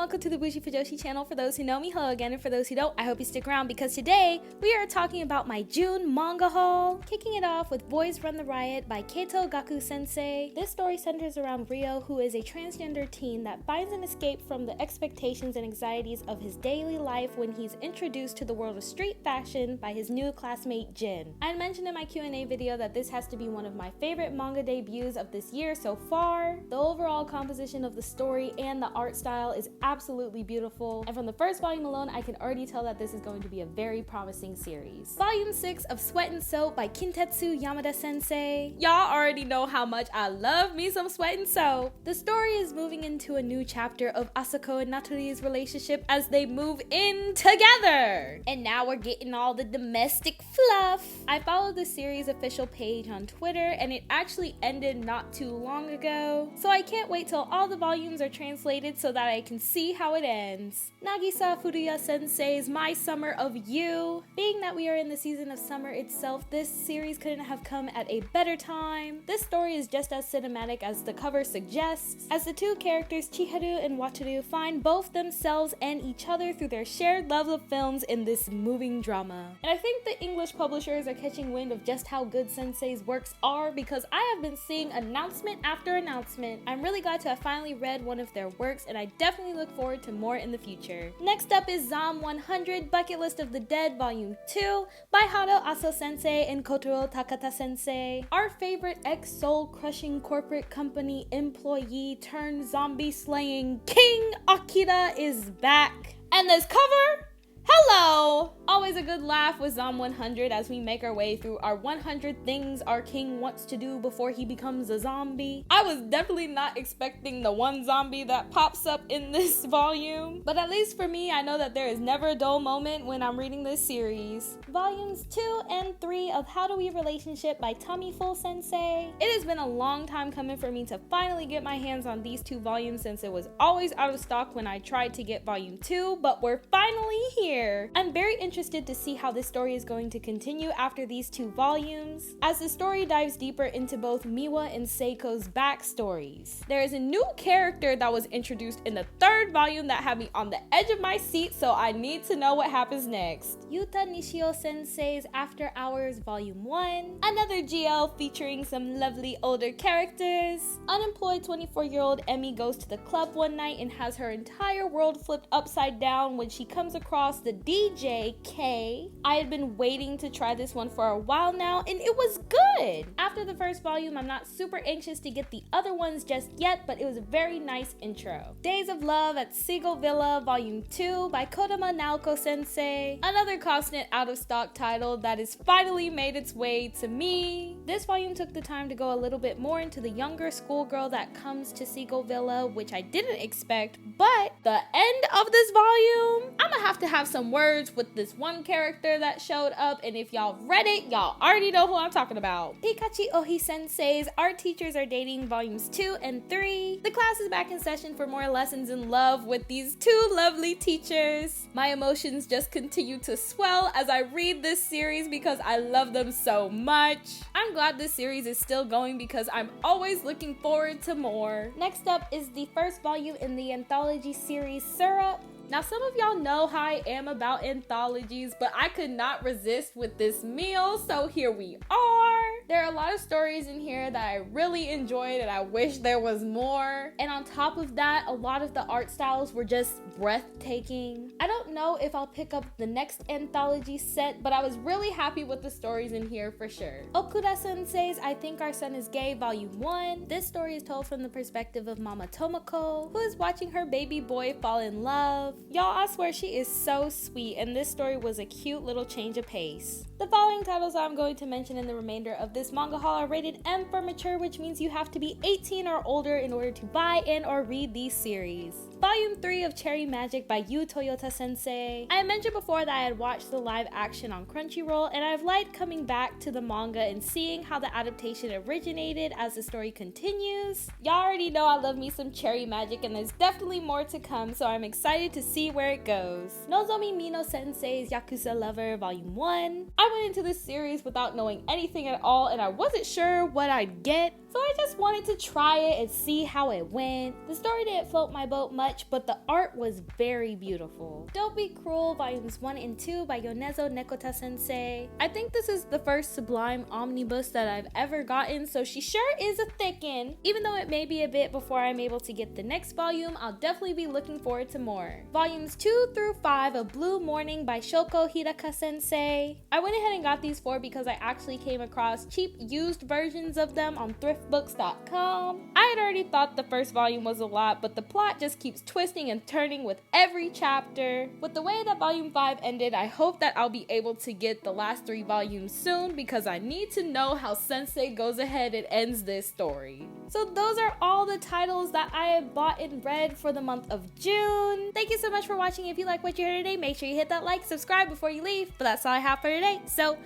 welcome to the Bougie Fujoshi channel. For those who know me, hello again, and for those who don't, I hope you stick around because today we are talking about my June manga haul. Kicking it off with Boys Run the Riot by Keito Gaku Sensei. This story centers around Ryo, who is a transgender teen that finds an escape from the expectations and anxieties of his daily life when he's introduced to the world of street fashion by his new classmate Jin. I mentioned in my Q&A video that this has to be one of my favorite manga debuts of this year so far. The overall composition of the story and the art style is absolutely beautiful, and from the first volume alone I can already tell that this is going to be a very promising series. Volume 6 of Sweat and Soap by Kintetsu Yamada Sensei. Y'all already know how much I love me some Sweat and Soap. The story is moving into a new chapter of Asako and Natalie's relationship as they move in together, and now we're getting all the domestic fluff. I followed the series official page on Twitter and it actually ended not too long ago, so I can't wait till all the volumes are translated so that I can see how it ends. Nagisa Furuya Sensei's My Summer of You. Being that we are in the season of summer itself, this series couldn't have come at a better time. This story is just as cinematic as the cover suggests, as the two characters Chiharu and Wataru find both themselves and each other through their shared love of films in this moving drama. And I think the English publishers are catching wind of just how good Sensei's works are, because I have been seeing announcement after announcement. I'm really glad to have finally read one of their works, and I definitely look forward to more in the future. Next up is Zom 100 Bucket List of the Dead Volume 2 by Hado Aso Sensei and Kotaro Takata Sensei. Our favorite ex-soul crushing corporate company employee turned zombie slaying King Akira is back. And this cover? Hello! Always a good laugh with Zom 100 as we make our way through our 100 things our king wants to do before he becomes a zombie. I was definitely not expecting the one zombie that pops up in this volume, but at least for me, I know that there is never a dull moment when I'm reading this series. Volumes 2 and 3 of How Do We Relationship by Tamiful Sensei. It has been a long time coming for me to finally get my hands on these two volumes, since it was always out of stock when I tried to get volume 2, but we're finally here. I'm very interested to see how this story is going to continue after these two volumes, as the story dives deeper into both Miwa and Seiko's backstories. There is a new character that was introduced in the third volume that had me on the edge of my seat, so I need to know what happens next. Yuta Nishio Sensei's After Hours Volume 1, another GL featuring some lovely older characters. Unemployed 24-year-old Emmy goes to the club one night and has her entire world flipped upside down when she comes across the DJ K. I had been waiting to try this one for a while now, and it was good. After the first volume, I'm not super anxious to get the other ones just yet, but it was a very nice intro. Days of Love at Seagull Villa Volume 2 by Kodama Naoko Sensei, another constant out of stock title that has finally made its way to me. This volume took the time to go a little bit more into the younger schoolgirl that comes to Seagull Villa, which I didn't expect, but the end of this volume, I'm gonna have to have some words with this one character that showed up, and if y'all read it, y'all already know who I'm talking about. Pikachi Ohi Sensei's Art Teachers Are Dating Volumes 2 and 3. The class is back in session for more lessons in love with these two lovely teachers. My emotions just continue to swell as I read this series because I love them so much. I'm glad this series is still going because I'm always looking forward to more. Next up is the first volume in the anthology series Syrup. Now, some of y'all know how I am about anthologies, but I could not resist with this meal, so here we are. There are a lot of stories in here that I really enjoyed and I wish there was more. And on top of that, a lot of the art styles were just breathtaking. I don't know if I'll pick up the next anthology set, but I was really happy with the stories in here for sure. Okuda Sensei's I Think Our Son Is Gay Volume 1. This story is told from the perspective of Mama Tomoko, who is watching her baby boy fall in love. Y'all, I swear she is so sweet, and this story was a cute little change of pace. The following titles I'm going to mention in the remainder of this manga haul are rated M for mature, which means you have to be 18 or older in order to buy and or read these series. Volume 3 of Cherry Magic by Yu Toyota Sensei. I mentioned before that I had watched the live action on Crunchyroll, and I've liked coming back to the manga and seeing how the adaptation originated as the story continues. Y'all already know I love me some Cherry Magic, and there's definitely more to come, so I'm excited to see where it goes. Nozomi Mino Sensei's Yakuza Lover Volume 1. I went into this series without knowing anything at all, and I wasn't sure what I'd get. so I just wanted to try it and see how it went. The story didn't float my boat much, but the art was very beautiful. Don't Be Cruel Volumes 1 and 2 by Yonezo Nekota Sensei. I think this is the first Sublime omnibus that I've ever gotten, so she sure is a thickin'. Even though it may be a bit before I'm able to get the next volume, I'll definitely be looking forward to more. Volumes 2 through 5 of Blue Morning by Shoko Hiraka Sensei. I went ahead and got these 4 because I actually came across cheap used versions of them on thriftbooks.com. I had already thought the first volume was a lot, but the plot just keeps twisting and turning with every chapter. With the way that volume 5 ended, I hope that I'll be able to get the last 3 volumes soon because I need to know how Sensei goes ahead and ends this story. So those are all the titles that I have bought and read for the month of June. Thank you so much for watching. If you like what you heard today, make sure you hit that like, subscribe before you leave. But that's all I have for today. So,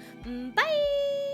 bye!